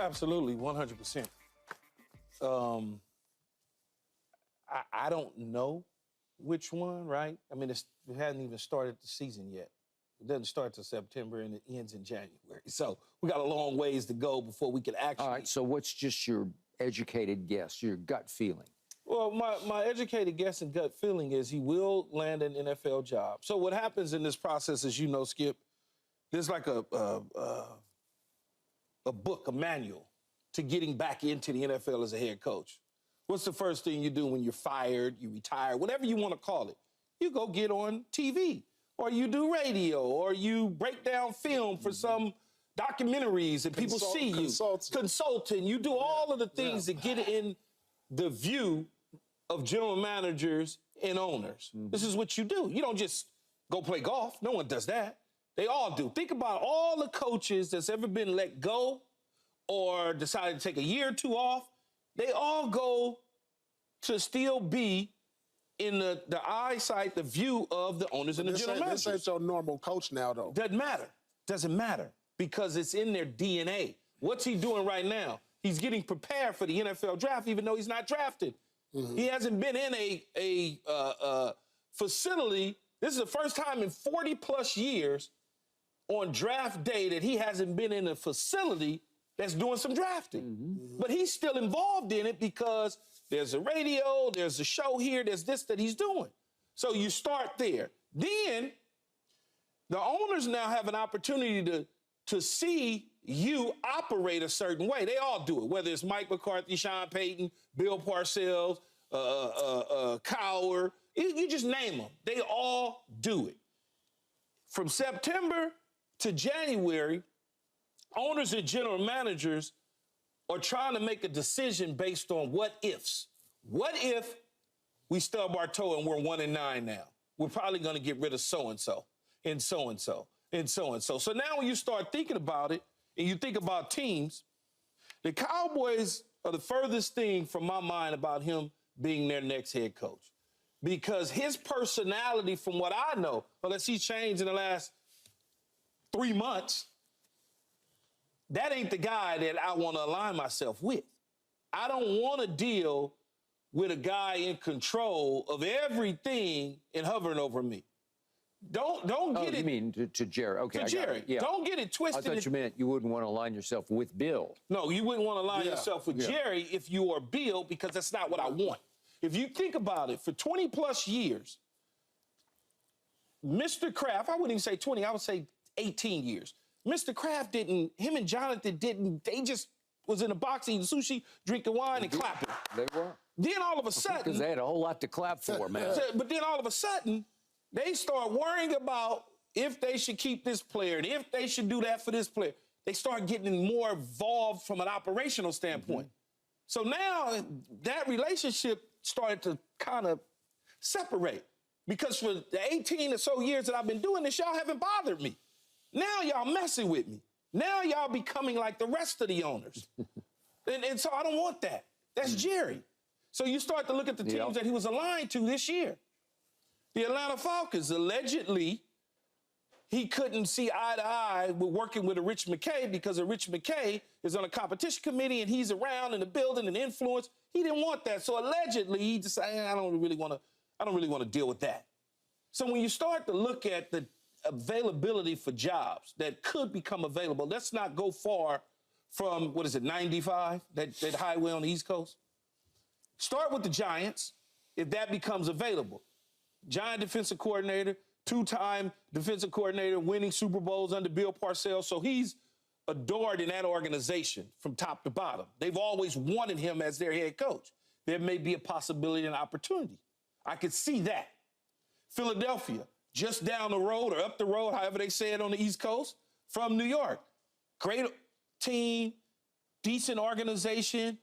Absolutely, 100%. I don't know which one, right? I mean, it hasn't even started the season yet. It doesn't start till September and it ends in January. So we got a long ways to go before we can actually. All right, so what's just your educated guess, your gut feeling? Well, my educated guess and gut feeling is he will land an NFL job. So what happens in this process, as you know, Skip, there's like a book, a manual to getting back into the NFL as a head coach. What's the first thing you do when you're fired, you retire, whatever you want to call it? You go get on TV, or you do radio, or you break down film for some documentaries and people see you. Consulting. You do all of the things that get in the view of general managers and owners. This is what you do. You don't just go play golf. No one does that. They all do. Think about all the coaches that's ever been let go or decided to take a year or two off. They all go to still be in the eyesight, the view of the owners and the general managers. This ain't your normal coach now, though. Doesn't matter. Doesn't matter because it's in their DNA. What's he doing right now? He's getting prepared for the NFL draft, even though he's not drafted. He hasn't been in a facility. This is the first time in 40-plus years on draft day that he hasn't been in a facility that's doing some drafting. But he's still involved in it because there's a radio, there's a show here, there's this that he's doing. So you start there. Then the owners now have an opportunity to see you operate a certain way. They all do it, whether it's Mike McCarthy, Sean Payton, Bill Parcells, Cowher, you just name them. They all do it. From September to January, owners and general managers are trying to make a decision based on what ifs. What if we stub our toe and we're 1-9 now? We're probably going to get rid of so-and-so and so-and-so and so-and-so. So now when you start thinking about it and you think about teams, the Cowboys are the furthest thing from my mind about him being their next head coach. Because his personality, from what I know, unless he's changed in the last 3 months, that ain't the guy that I want to align myself with. I don't want to deal with a guy in control of everything and hovering over me. Don't get it. You mean to Jerry? Okay, to Jerry. Yeah. Don't get it twisted. I thought you meant you wouldn't want to align yourself with Bill. No, you wouldn't want to align yourself with Jerry if you are Bill, because that's not what I want. If you think about it, for 20-plus years, Mr. Kraft, I wouldn't even say 20, I would say 18 years. Mr. Kraft him and Jonathan they just was in a box eating sushi, drinking wine, and clapping. They were. Then all of a sudden. Because they had a whole lot to clap for, man. But then all of a sudden, they start worrying about if they should keep this player and if they should do that for this player. They start getting more involved from an operational standpoint. So now that relationship started to kind of separate. Because for the 18 or so years that I've been doing this, y'all haven't bothered me. Now y'all messing with me. Now y'all becoming like the rest of the owners. and so I don't want that. That's Jerry. So you start to look at the teams that he was aligned to this year. The Atlanta Falcons, allegedly, he couldn't see eye to eye with working with a Rich McKay because a Rich McKay is on a competition committee and he's around in the building and influence. He didn't want that. So allegedly, he decided, I don't really want to deal with that. So when you start to look at the availability for jobs that could become available, let's not go far from, 95, that highway on the East Coast. Start with the Giants, if that becomes available. Giant defensive coordinator, 2-time defensive coordinator, winning Super Bowls under Bill Parcells. So he's adored in that organization from top to bottom. They've always wanted him as their head coach. There may be a possibility and opportunity. I could see that. Philadelphia, just down the road or up the road, however they say it on the East Coast, from New York. Great team, decent organization.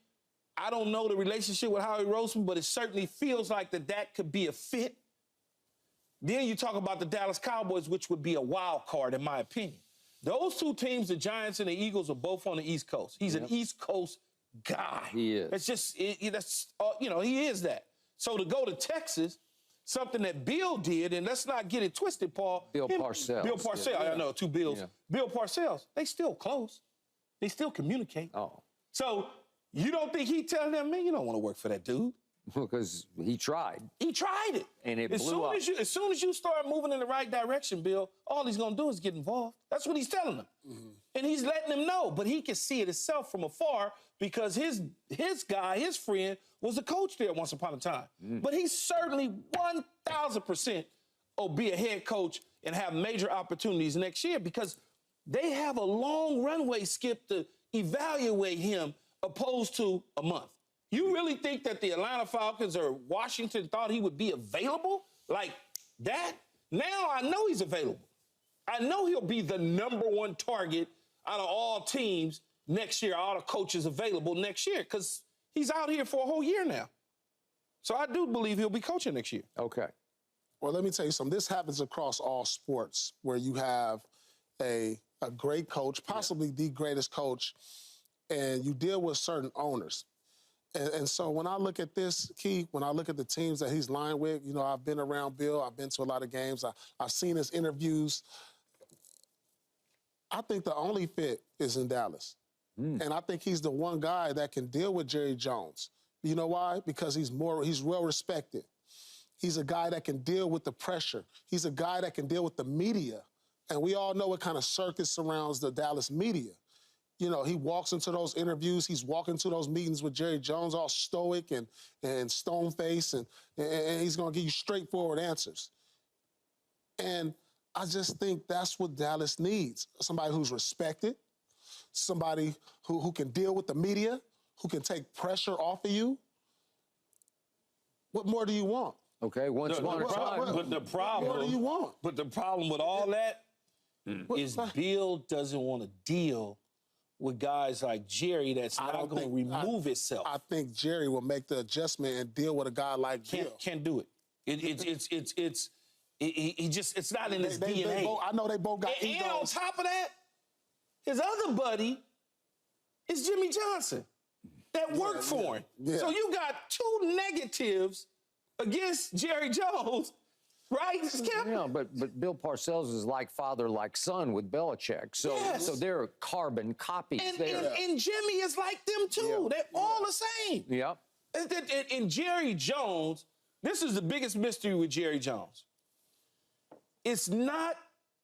I don't know the relationship with Howie Roseman, but it certainly feels like that could be a fit. Then you talk about the Dallas Cowboys, which would be a wild card, in my opinion. Those two teams, the Giants and the Eagles, are both on the East Coast. He's an East Coast guy. He is. It's just, he is that. So to go to Texas, something that Bill did, and let's not get it twisted, Paul. Bill Parcells. Bill Parcells. I know, two Bills. Yeah. Bill Parcells, they still close. They still communicate. Oh. So you don't think he telling them, man, you don't want to work for that dude? Because he tried. He tried it. And it blew up. As soon as you start moving in the right direction, Bill, all he's going to do is get involved. That's what he's telling them. Mm-hmm. And he's letting them know. But he can see it himself from afar because his guy, his friend, was a coach there once upon a time. Mm. But he certainly 1,000% will be a head coach and have major opportunities next year because they have a long runway, Skip, to evaluate him opposed to a month. You really think that the Atlanta Falcons or Washington thought he would be available like that? Now I know he's available. I know he'll be the #1 target out of all teams next year, all the coaches available next year, because he's out here for a whole year now. So I do believe he'll be coaching next year. Okay. Well, let me tell you something. This happens across all sports where you have a great coach, possibly the greatest coach, and you deal with certain owners. And so when I look at this, Key, when I look at the teams that he's lined with, you know, I've been around Bill. I've been to a lot of games. I've seen his interviews. I think the only fit is in Dallas. Mm. And I think he's the one guy that can deal with Jerry Jones. You know why? Because he's well respected. He's a guy that can deal with the pressure. He's a guy that can deal with the media. And we all know what kind of circus surrounds the Dallas media. You know, he walks into those interviews. He's walking to those meetings with Jerry Jones, all stoic and stone-faced, and he's going to give you straightforward answers. And I just think that's what Dallas needs. Somebody who's respected, somebody who can deal with the media, who can take pressure off of you. What more do you want? Okay, once upon a time. But the problem, what more do you want? But the problem with all that is Bill doesn't want to deal with guys like Jerry that's not going to remove itself. I think Jerry will make the adjustment and deal with a guy like Bill. Can't do it. It's not in his DNA. I know they both got egos. And on top of that, his other buddy is Jimmy Johnson that worked for him. Yeah. So you got two negatives against Jerry Jones. Right, Skip? Yeah, but Bill Parcells is like father, like son with Belichick. So, yes. So they're carbon copies there. And Jimmy is like them, too. Yeah. They're all the same. Yep. And Jerry Jones, this is the biggest mystery with Jerry Jones. It's not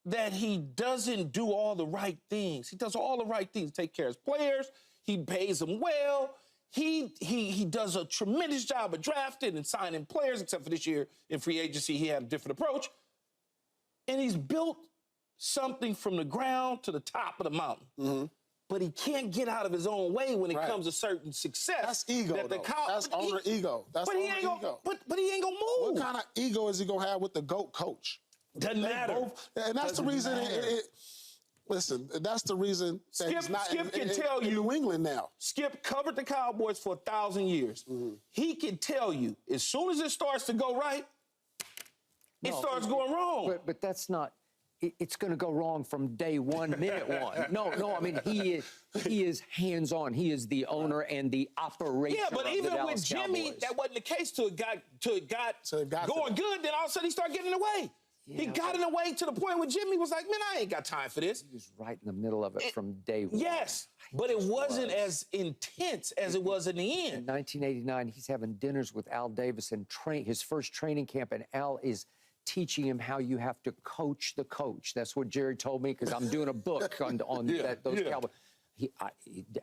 that he doesn't do all the right things. He does all the right things. Take care of his players. He pays them well. He does a tremendous job of drafting and signing players, except for this year in free agency, he had a different approach. And he's built something from the ground to the top of the mountain. Mm-hmm. But he can't get out of his own way when it comes to certain success. That's ego, That's owner ego. That's owner ego. But he ain't gonna move. What kind of ego is he gonna have with the GOAT coach? Doesn't matter. And that's the reason listen, that's the reason that he's not in New England now. Skip covered the Cowboys for 1,000 years. Mm-hmm. He can tell you, as soon as it starts to go right, it starts going wrong. But that's not, it's going to go wrong from day one, minute one. No, I mean, he is hands-on. He is the owner and the operator. Yeah, but even with Jimmy, Cowboys. that wasn't the case till it got going good. Then all of a sudden he started getting away. Yeah, he got in the way to the point where Jimmy was like, man, I ain't got time for this. He was right in the middle of it from day one. Yes, but it wasn't as intense as it was in the end. In 1989, he's having dinners with Al Davis and his first training camp, and Al is teaching him how you have to coach the coach. That's what Jerry told me, because I'm doing a book on those Cowboys.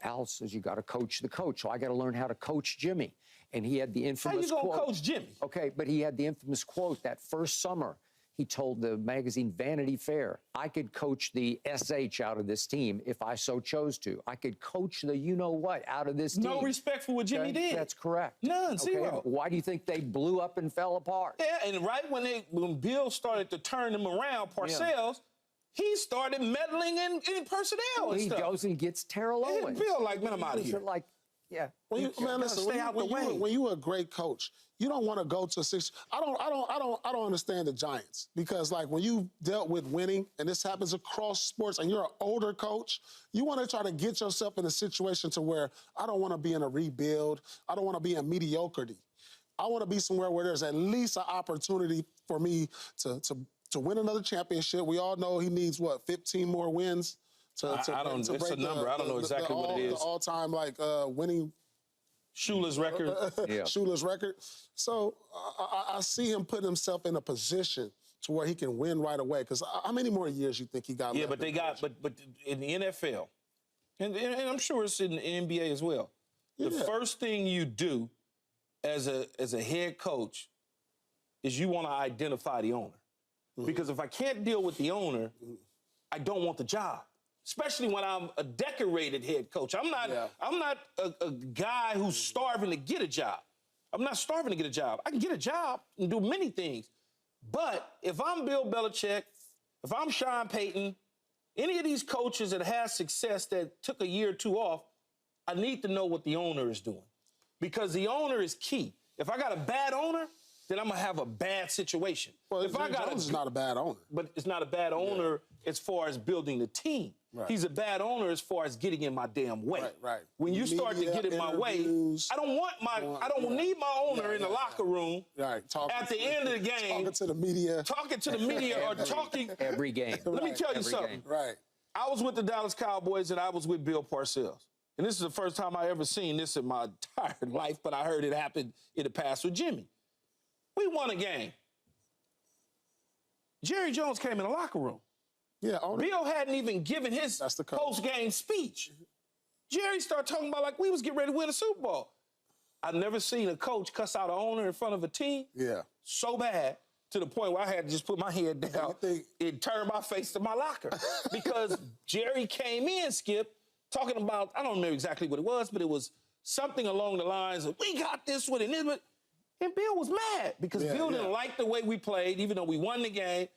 Al says, you got to coach the coach. So I got to learn how to coach Jimmy. And he had the infamous quote. How you going to coach Jimmy? Okay, but he had the infamous quote that first summer. He told the magazine Vanity Fair, I could coach the SH out of this team if I so chose to. I could coach the you-know-what out of this team. No respect for what Jimmy did. That's correct. None, zero. Why do you think they blew up and fell apart? Yeah, and right when Bill started to turn them around, Parcells, he started meddling in personnel and stuff. He goes and gets Terrell Owens. Bill like, man, I'm out of here. When you're a great coach, you don't want to go to six. I don't understand the Giants, because like when you dealt with winning, and this happens across sports, and you're an older coach, you want to try to get yourself in a situation to where I don't want to be in a rebuild. I don't want to be in mediocrity. I want to be somewhere where there's at least an opportunity for me to win another championship. We all know he needs 15 more wins I don't. It's a number. I don't know exactly what it is. The all-time winning Shula's record. Shula's record. So I see him putting himself in a position to where he can win right away. Because how many more years you think he got? Yeah, but they got. But in the NFL, and I'm sure it's in the NBA as well. The first thing you do as a head coach is you want to identify the owner. Because if I can't deal with the owner, I don't want the job. Especially when I'm a decorated head coach. I'm not a guy who's starving to get a job. I'm not starving to get a job. I can get a job and do many things. But if I'm Bill Belichick, if I'm Sean Payton, any of these coaches that have success that took a year or two off, I need to know what the owner is doing. Because the owner is key. If I got a bad owner, then I'm going to have a bad situation. Well, if Jones is not a bad owner. But it's not a bad owner as far as building the team. Right. He's a bad owner as far as getting in my damn way. Right. When you start to get in my way, I don't need my owner in the locker room at the end of the game. Talking to the media. Talking to the media or talking. Every game. Let me tell you something. Right. I was with the Dallas Cowboys and I was with Bill Parcells. And this is the first time I ever seen this in my entire life, but I heard it happen in the past with Jimmy. We won a game. Jerry Jones came in the locker room. Yeah, Bill hadn't even given his post-game speech. Jerry started talking about like we was getting ready to win a Super Bowl. I've never seen a coach cuss out an owner in front of a team so bad to the point where I had to just put my head down and turn my face to my locker. Because Jerry came in, Skip, talking about, I don't remember exactly what it was, but it was something along the lines of, we got this one and this one. And Bill was mad because Bill didn't like the way we played, even though we won the game.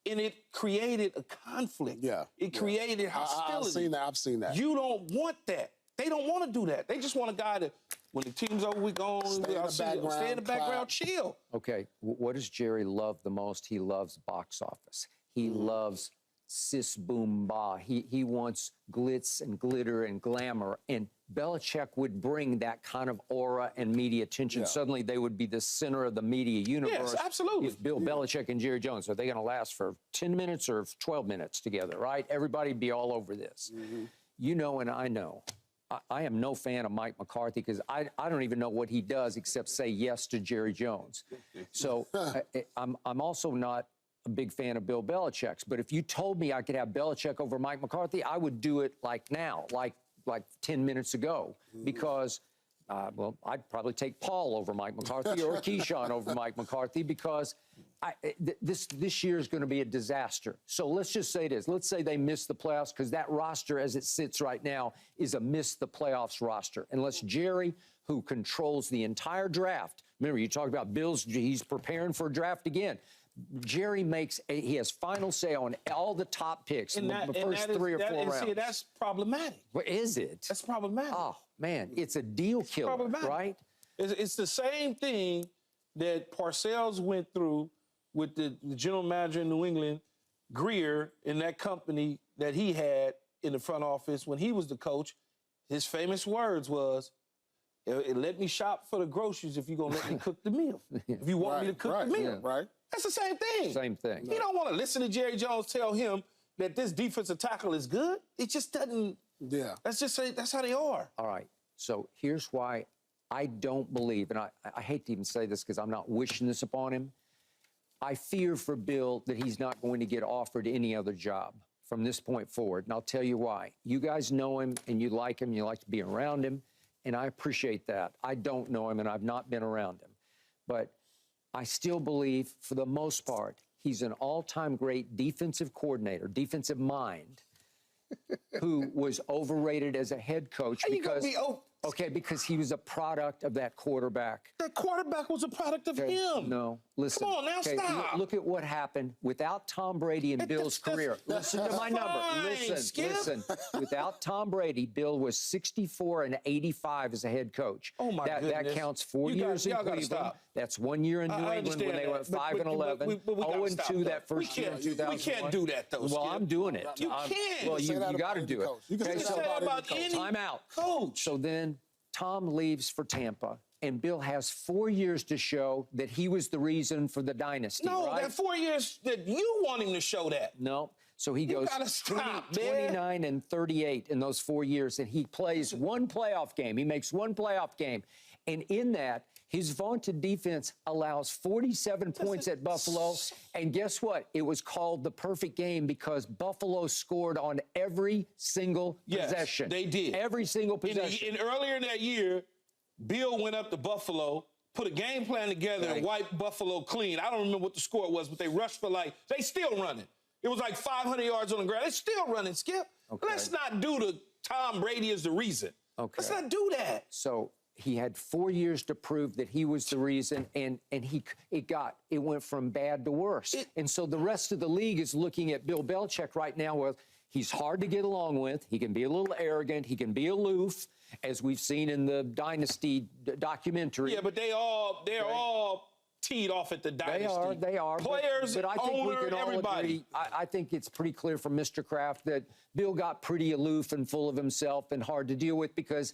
And it created a conflict. It created hostility. I've seen that. You don't want that. They don't want to do that. They just want a guy that, when the team's over, we go on, stay in the background, chill. Okay, what does Jerry love the most? He loves box office. He loves sis boom ba. He wants glitz and glitter and glamour. And Belichick would bring that kind of aura and media attention. Suddenly they would be the center of the media universe. Yes, absolutely. If Bill Belichick and Jerry Jones, are they going to last for 10 minutes or 12 minutes together, right? Everybody be all over this. You know and I know. I am no fan of Mike McCarthy because I don't even know what he does except say yes to Jerry Jones. So I'm also not a big fan of Bill Belichick's. But if you told me I could have Belichick over Mike McCarthy, I would do it like now, like 10 minutes ago, because, well, I'd probably take Paul over Mike McCarthy or Keyshawn over Mike McCarthy because this year is going to be a disaster. So let's just say this. Let's say they miss the playoffs because that roster as it sits right now is a miss the playoffs roster. Unless Jerry, who controls the entire draft, remember you talked about Bill's, he's preparing for a draft again. Jerry he has final say on all the top picks in the first 3 or 4 rounds. See, that's problematic. What is it? That's problematic. Oh, man, it's a deal killer, right? It's the same thing that Parcells went through with the general manager in New England, Greer, in that company that he had in the front office when he was the coach. His famous words was, let me shop for the groceries if you're going to let me cook the meal. If you want me to cook the meal. Right. That's the same thing. Same thing. You don't want to listen to Jerry Jones tell him that this defensive tackle is good. It just doesn't. Yeah. That's how they are. All right. So here's why I don't believe, and I hate to even say this because I'm not wishing this upon him. I fear for Bill that he's not going to get offered any other job from this point forward. And I'll tell you why. You guys know him and you like to be around him. And I appreciate that. I don't know him and I've not been around him. But I still believe, for the most part, he's an all-time great defensive coordinator, defensive mind, who was overrated as a head coach because he was a product of that quarterback. That quarterback was a product of him. No, listen. Come on, now stop. Look at what happened without Tom Brady in Bill's career. Listen to my number. Listen. Without Tom Brady, Bill was 64-85 as a head coach. Oh, my goodness. That counts 4 years in Cleveland. That's 1 year in New England when they went 5-11. 0-2 that first year in 2001. We can't do that, though, Well, I'm doing it. You can't. Well, you got to do it. You can say that about any time out. Coach. So then Tom leaves for Tampa, and Bill has 4 years to show that he was the reason for the dynasty. No, right? that 4 years that you want him to show that. No. So he goes gotta stop, 29 and 38 in those 4 years, and he plays one playoff game. He makes one playoff game. And in that, his vaunted defense allows 47 points at Buffalo. And guess what? It was called the perfect game because Buffalo scored on every single possession. They did. Every single possession. And earlier in that year, Bill went up to Buffalo, put a game plan together, and wiped Buffalo clean. I don't remember what the score was, but they rushed for they still running. It was like 500 yards on the ground. They're still running, Skip. Okay. Let's not do the Tom Brady is the reason. Okay. Let's not do that. So he had 4 years to prove that he was the reason, and it went from bad to worse. And so the rest of the league is looking at Bill Belichick right now where he's hard to get along with. He can be a little arrogant. He can be aloof, as we've seen in the Dynasty documentary. Yeah, but they're all teed off at the Dynasty. They are. Players, but I think owner, we can all everybody. agree. I think it's pretty clear from Mr. Kraft that Bill got pretty aloof and full of himself and hard to deal with because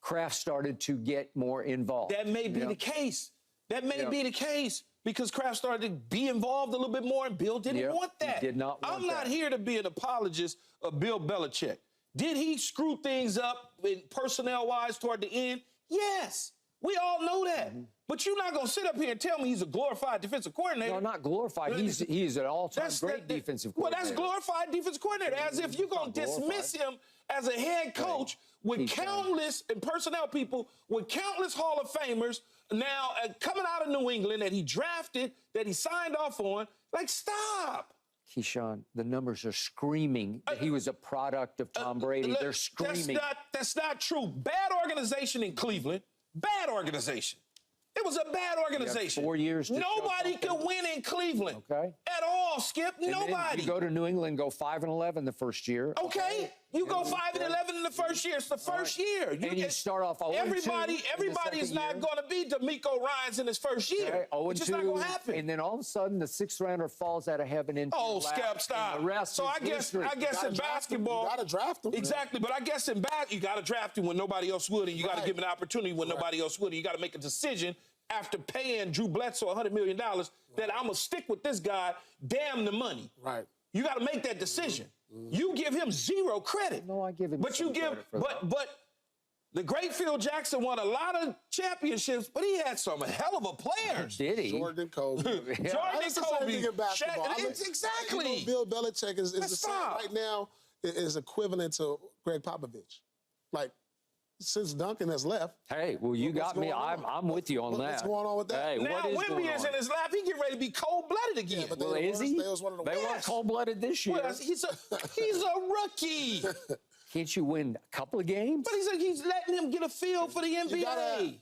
Kraft started to get more involved. That may be the case. That may be the case because Kraft started to be involved a little bit more, and Bill didn't want that. He did not want I'm not here to be an apologist of Bill Belichick. Did he screw things up personnel-wise toward the end? Yes. We all know that. But you're not going to sit up here and tell me he's a glorified defensive coordinator. No, not glorified. He's an all-time great defensive coordinator. Well, that's glorified defensive coordinator, as if you're going to dismiss him as a head coach with countless and personnel people, with countless Hall of Famers now coming out of New England that he drafted, that he signed off on. Like, stop. Keyshawn, the numbers are screaming that he was a product of Tom Brady. They're screaming. That's not true. Bad organization in Cleveland. Bad organization. It was a bad organization. 4 years. Nobody could win in Cleveland. Okay. At all, Skip. And nobody. You go to New England, go 5-11 the first year. Okay. You go 5-11 in the first year. It's the first year. You start off 0-2. Everybody is not going to be D'Amico Ryans in his first year. Okay. 0-2. It's just not going to happen. And then all of a sudden, the sixth rounder falls out of heaven into your lap. Skip, stop. The rest so I guess in basketball, you got to draft him. Exactly, but I guess in basketball, you got to draft him when nobody else would, and you got to give him an opportunity when nobody else would. And you got to make a decision after paying Drew Bledsoe $100 million that I'm going to stick with this guy, damn the money. Right. You got to make that decision. You give him zero credit. No, I give him but some credit for that. But the great Phil Jackson won a lot of championships, but he had some hell of a players. Did he? Jordan, Kobe. Jordan, Kobe. Exactly. Bill Belichick is the same right now is equivalent to Greg Popovich. Like, since Duncan has left. Hey, well, you got me. I'm with you on that. What's going on with that? Hey, now, Wemby is in his lap. He get ready to be cold-blooded again. Yeah, but is he? They weren't cold-blooded this year. Well, he's a rookie. Can't you win a couple of games? But he's letting him get a feel for the NBA.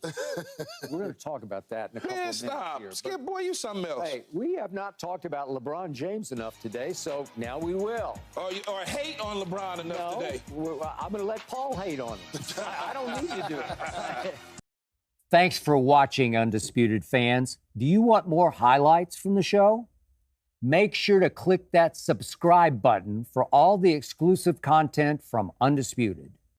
We're going to talk about that in a couple of minutes stop. here. Skip, boy, you something else. Hey, we have not talked about LeBron James enough today, so now we will. Or hate on LeBron enough today. I'm going to let Paul hate on him. I don't need to do it. Thanks for watching, Undisputed fans. Do you want more highlights from the show? Make sure to click that subscribe button for all the exclusive content from Undisputed.